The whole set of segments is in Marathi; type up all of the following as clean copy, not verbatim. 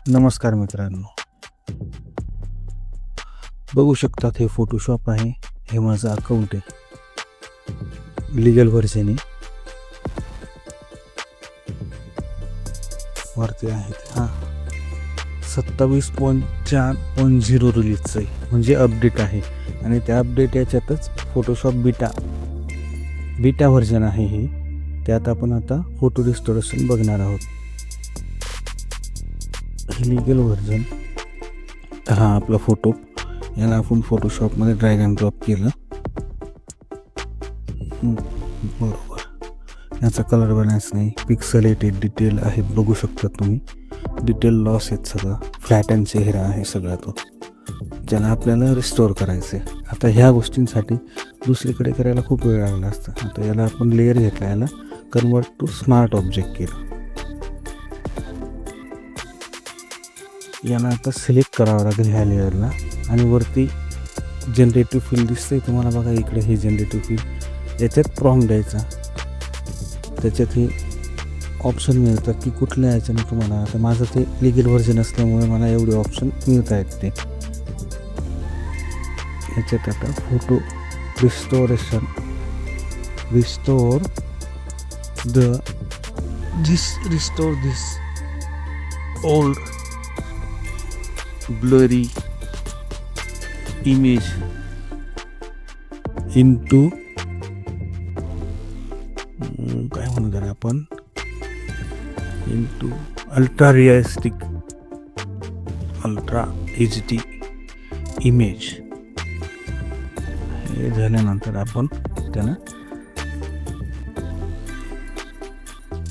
नमस्कार मित्रांनो, बघू शकतात हे फोटोशॉप आहे. हे माझं अकाउंट आहे, लिगल व्हर्जन आहे. वरती आहेत. 27.4.0 रिलीजचं आहे, म्हणजे अपडेट आहे. आणि त्या अपडेट याच्यातच फोटोशॉप बीटा व्हर्जन आहे हे. त्यात आपण आता फोटो रिस्टोरेशन बघणार आहोत. Legal version. हा आपला फोटो, याला आपण फोटोशॉपमध्ये ड्रॅग अँड ड्रॉप केलं. बरोबर. याचा कलर बॅलन्स नाही, पिक्सलेटेड डिटेल आहे, बघू शकता तुम्ही. डिटेल लॉस आहेत सगळं. फ्लॅट अँड चेहरा आहे सगळा तो, ज्याला आपल्याला रिस्टोअर करायचं आहे. आता ह्या गोष्टींसाठी दुसरीकडे करायला खूप वेळ लागला असता. आता याला आपण लेअर घेतला, याला कन्वर्ट टू स्मार्ट ऑब्जेक्ट केलं. याला आता सिलेक्ट करावं लागेल ह्या लेअरला. आणि वरती जनरेटिव्ह फील्ड दिसतंय तुम्हाला, बघा इकडे हे जनरेटिव्ह फील्ड. याच्यात प्रॉम्प्ट द्यायचा. त्याच्यात हे ऑप्शन मिळतात की कुठल्या याच्याने तुम्हाला. आता माझं ते लिगल व्हर्जन असल्यामुळे मला एवढे ऑप्शन मिळत आहेत. ते याच्यात आता फोटो रिस्टोरेशन, रिस्टोर दिस ओल्ड ब्लरी इमेज इंटू काय म्हणू त्याला आपण, into ultra realistic, ultra HD image. हे झाल्यानंतर आपण त्याला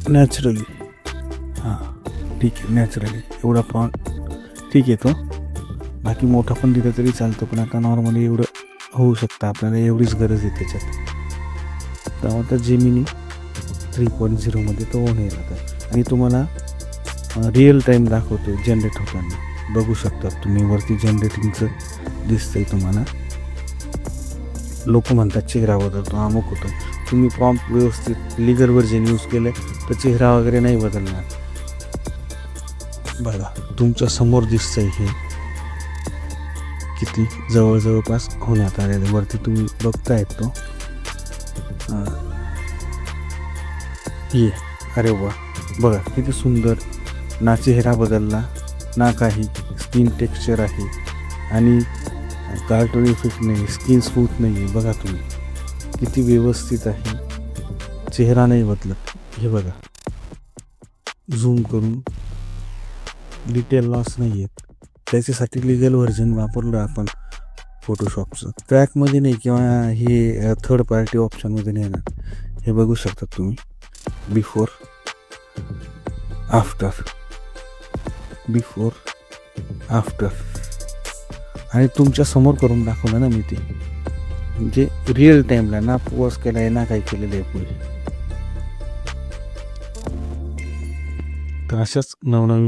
नॅचरली, ठीक आहे, नॅचरली एवढा ठीक आहे तो. बाकी मोठा पण दिलं तरी चालतं, पण आता नॉर्मली एवढं होऊ शकतं. आपल्याला एवढीच गरज आहे त्याच्यात. तर आता जेमिनी 3.0 मध्ये तो ऑन येईल आता. आणि तुम्हाला रिअल टाईम दाखवतो जनरेट होताना, बघू शकता तुम्ही. वरती जनरेटिंगचं दिसतंय तुम्हाला. लोक म्हणतात चेहरा बदलतो, अमुक होतं. तुम्ही प्रॉम्प्ट व्यवस्थित लिगल व्हर्जन यूज केलं तर चेहरा वगैरे नाही बदलणार. बघा तुमच्या समोर दिसतंय हे किती जवळपास होण्यात आलेलं. वरती तुम्ही बघतायत तो. ये अरे वा, बघा किती सुंदर. ना चेहरा बदलला ना काही. स्किन टेक्स्चर आहे आणि कार्टून इफेक्ट नाही, स्किन स्मूथ नाही आहे. बघा तुम्ही किती व्यवस्थित आहे. चेहरा नाही बदलत. हे बघा, झूम करून डिटेल लॉस नाही आहेत. त्याच्यासाठी लिगल व्हर्जन वापरलं आपण फोटोशॉपचं. ट्रॅकमध्ये नाही किंवा हे थर्ड पार्टी ऑप्शनमध्ये नाही येणार. हे बघू शकता तुम्ही. बिफोर आफ्टर आणि तुमच्या समोर करून दाखवलं ना मी ते, म्हणजे रिअल टाईमला, ना पॉज केला आहे ना काही केलेलं आहे पुढे. तर अशाच नवनवीन